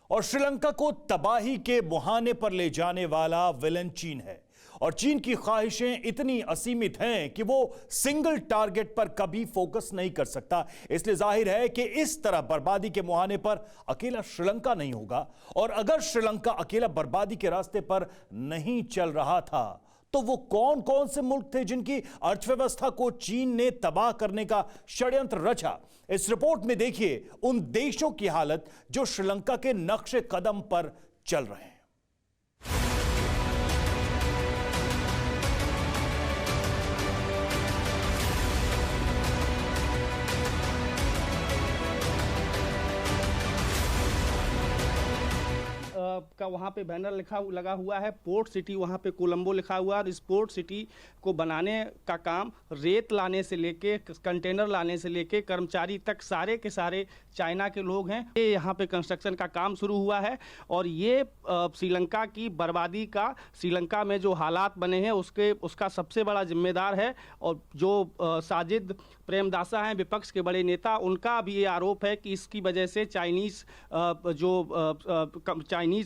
और श्रीलंका को तबाही के मुहाने पर ले जाने वाला विलन चीन है। और चीन की ख्वाहिशें इतनी असीमित हैं कि वो सिंगल टारगेट पर कभी फोकस नहीं कर सकता। इसलिए जाहिर है कि इस तरह बर्बादी के मुहाने पर अकेला श्रीलंका नहीं होगा। और अगर श्रीलंका अकेला बर्बादी के रास्ते पर नहीं चल रहा था तो वो कौन कौन से मुल्क थे जिनकी अर्थव्यवस्था को चीन ने तबाह करने का षड्यंत्र रचा। इस रिपोर्ट में देखिए उन देशों की हालत जो श्रीलंका के नक्शे कदम पर चल रहे हैं। का वहाँ पे बैनर लगा हुआ है, पोर्ट सिटी वहाँ पे कोलंबो लिखा हुआ है। और इस पोर्ट सिटी को बनाने का काम रेत लाने से लेके कंटेनर लाने से लेके कर्मचारी तक सारे के सारे चाइना के लोग हैं। ये यहाँ पे कंस्ट्रक्शन का काम शुरू हुआ है और ये श्रीलंका की बर्बादी का, श्रीलंका में जो हालात बने हैं उसका सबसे बड़ा जिम्मेदार है। और जो साजिद प्रेमदासा हैं विपक्ष के बड़े नेता, उनका भी ये आरोप है कि इसकी वजह से चाइनीज़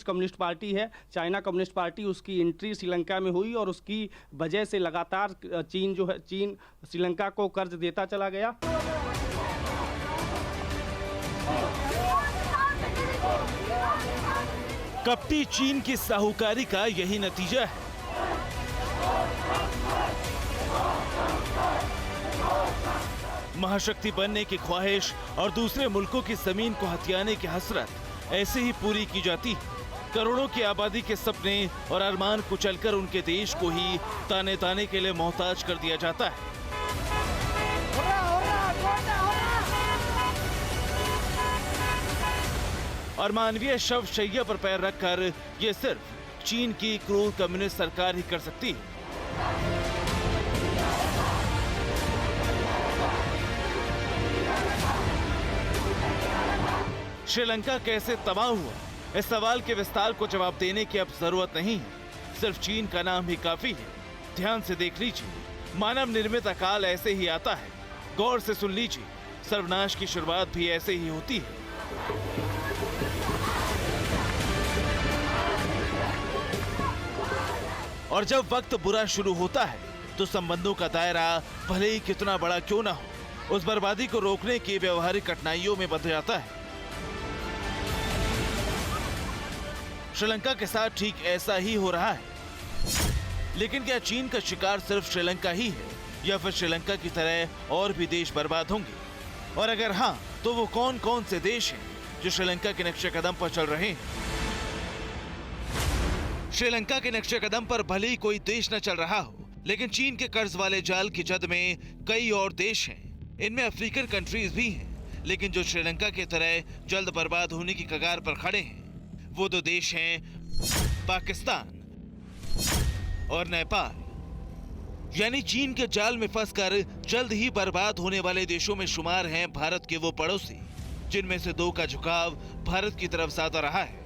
कम्युनिस्ट पार्टी है, चाइना कम्युनिस्ट पार्टी, उसकी एंट्री श्रीलंका में हुई और उसकी वजह से लगातार चीन श्रीलंका को कर्ज देता चला गया। कपटी चीन की साहूकारी का यही नतीजा है। महाशक्ति बनने की ख्वाहिश और दूसरे मुल्कों की जमीन को हथियाने की हसरत ऐसे ही पूरी की जाती है। करोड़ों की आबादी के सपने और अरमान कुचलकर उनके देश को ही ताने ताने के लिए मोहताज कर दिया जाता है। और मानवीय शव शैया पर पैर रखकर ये सिर्फ चीन की क्रूर कम्युनिस्ट सरकार ही कर सकती है। श्रीलंका कैसे तबाह हुआ, इस सवाल के विस्तार को जवाब देने की अब जरूरत नहीं है, सिर्फ चीन का नाम ही काफी है। ध्यान से देख लीजिए, मानव निर्मित अकाल ऐसे ही आता है। गौर से सुन लीजिए, सर्वनाश की शुरुआत भी ऐसे ही होती है। और जब वक्त बुरा शुरू होता है तो संबंधों का दायरा भले ही कितना बड़ा क्यों ना हो, उस बर्बादी को रोकने की व्यवहारिक कठिनाइयों में बंध जाता है। श्रीलंका के साथ ठीक ऐसा ही हो रहा है। लेकिन क्या चीन का शिकार सिर्फ श्रीलंका ही है या फिर श्रीलंका की तरह और भी देश बर्बाद होंगे? और अगर हाँ, तो वो कौन कौन से देश हैं जो श्रीलंका के नक्शे कदम पर चल रहे हैं? श्रीलंका के नक्शे कदम पर भले ही कोई देश न चल रहा हो, लेकिन चीन के कर्ज वाले जाल की जद में कई और देश हैं। इनमें अफ्रीकन कंट्रीज भी हैं, लेकिन जो श्रीलंका की तरह जल्द बर्बाद होने की कगार पर खड़े हैं। वो दो देश हैं पाकिस्तान और नेपाल। यानी चीन के जाल में फंसकर जल्द ही बर्बाद होने वाले देशों में शुमार हैं भारत के वो पड़ोसी, जिनमें से दो का झुकाव भारत की तरफ ज्यादा रहा है।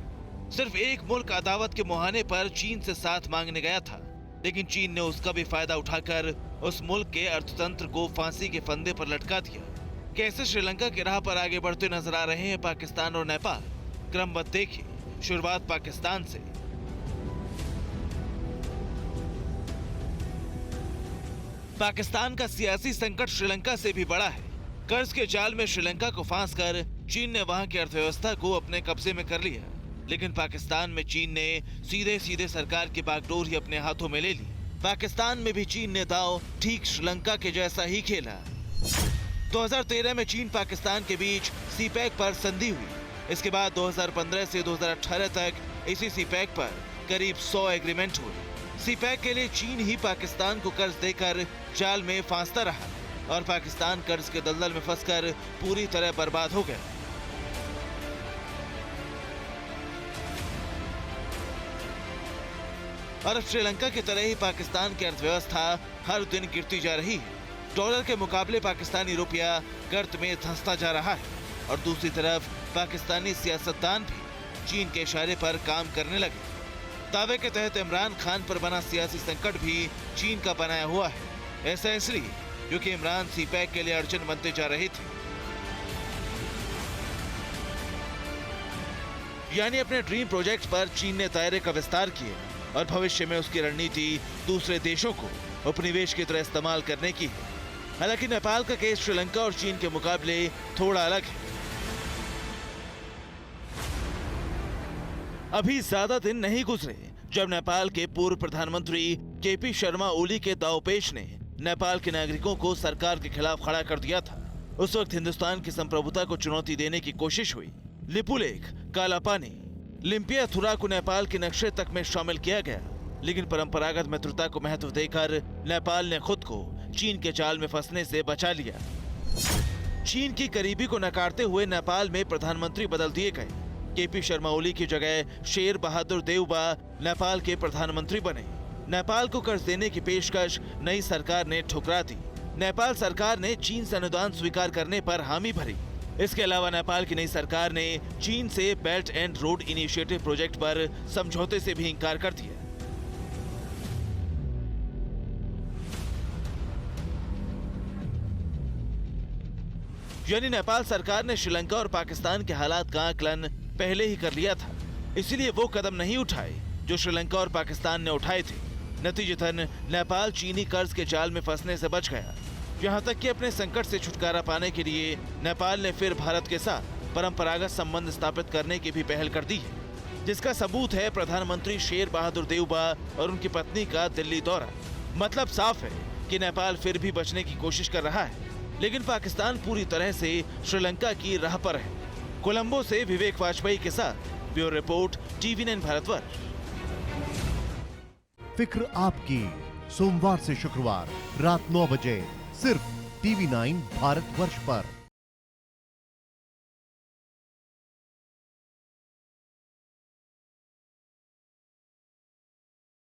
सिर्फ एक मुल्क अदावत के मुहाने पर चीन से साथ मांगने गया था, लेकिन चीन ने उसका भी फायदा उठाकर उस मुल्क के अर्थतंत्र को फांसी के फंदे पर लटका दिया। कैसे श्रीलंका की राह पर आगे बढ़ते नजर आ रहे हैं पाकिस्तान और नेपाल? क्रमबद्ध देखिए, शुरुआत पाकिस्तान से। पाकिस्तान का सियासी संकट श्रीलंका से भी बड़ा है। कर्ज के जाल में श्रीलंका को फांसकर चीन ने वहां की अर्थव्यवस्था को अपने कब्जे में कर लिया। लेकिन पाकिस्तान में चीन ने सीधे सीधे सरकार की बागडोर ही अपने हाथों में ले ली। पाकिस्तान में भी चीन ने दांव ठीक श्रीलंका के जैसा ही खेला। 2013 में चीन पाकिस्तान के बीच सीपैक पर संधि हुई। इसके बाद 2015 से 2018 तक इसी सीपैक पर करीब 100 एग्रीमेंट हुए। सीपैक के लिए चीन ही पाकिस्तान को कर्ज देकर जाल में फांसता रहा और पाकिस्तान कर्ज के दलदल में फंसकर पूरी तरह बर्बाद हो गया। और श्रीलंका की तरह ही पाकिस्तान की अर्थव्यवस्था हर दिन गिरती जा रही है। डॉलर के मुकाबले पाकिस्तानी रुपया गर्त में धंसता जा रहा है और दूसरी तरफ पाकिस्तानी सियासतदान भी चीन के इशारे पर काम करने लगे। दावे के तहत इमरान खान पर बना सियासी संकट भी चीन का बनाया हुआ है। ऐसा इसलिए क्योंकि इमरान सीपैक के लिए अड़चन बनते जा रहे थे। यानी अपने ड्रीम प्रोजेक्ट पर चीन ने दायरे का विस्तार किया और भविष्य में उसकी रणनीति दूसरे देशों को उपनिवेश की तरह इस्तेमाल करने की है। हालांकि नेपाल का केस श्रीलंका और चीन के मुकाबले थोड़ा अलग है। अभी ज्यादा दिन नहीं गुजरे जब नेपाल के पूर्व प्रधानमंत्री केपी शर्मा ओली के दावपेश ने नेपाल के नागरिकों को सरकार के खिलाफ खड़ा कर दिया था। उस वक्त हिंदुस्तान की संप्रभुता को चुनौती देने की कोशिश हुई। लिपुलेख, कालापानी, लिम्पियाथुरा को नेपाल के नक्शे तक में शामिल किया गया, लेकिन परंपरागत मित्रता को महत्व देकर नेपाल ने खुद को चीन के जाल में फंसने से बचा लिया। चीन की करीबी को नकारते हुए नेपाल में प्रधानमंत्री बदल दिए गए। केपी शर्मा ओली की जगह शेर बहादुर देउबा नेपाल के प्रधानमंत्री बने। नेपाल को कर्ज देने की पेशकश नई सरकार ने ठुकरा दी। नेपाल सरकार ने चीन से अनुदान स्वीकार करने पर हामी भरी। इसके अलावा नेपाल की नई सरकार ने चीन से belt and road initiative project पर समझौते से भी इंकार कर दिया। यानी नेपाल सरकार ने श्रीलंका और पाकिस्तान के हालात का आकलन पहले ही कर लिया था, इसलिए वो कदम नहीं उठाए जो श्रीलंका और पाकिस्तान ने उठाए थे। नतीजतन नेपाल चीनी कर्ज के जाल में फंसने से बच गया। यहाँ तक कि अपने संकट से छुटकारा पाने के लिए नेपाल ने फिर भारत के साथ परंपरागत संबंध स्थापित करने की भी पहल कर दी है, जिसका सबूत है प्रधानमंत्री शेर बहादुर देउबा और उनकी पत्नी का दिल्ली दौरा। मतलब साफ है कि नेपाल फिर भी बचने की कोशिश कर रहा है, लेकिन पाकिस्तान पूरी तरह से श्रीलंका की राह पर है। कोलंबो से विवेक वाजपेयी के साथ ब्यूरो रिपोर्ट, TV9 भारतवर्ष। फिक्र आपकी, सोमवार से शुक्रवार रात 9 बजे सिर्फ TV9 भारतवर्ष पर।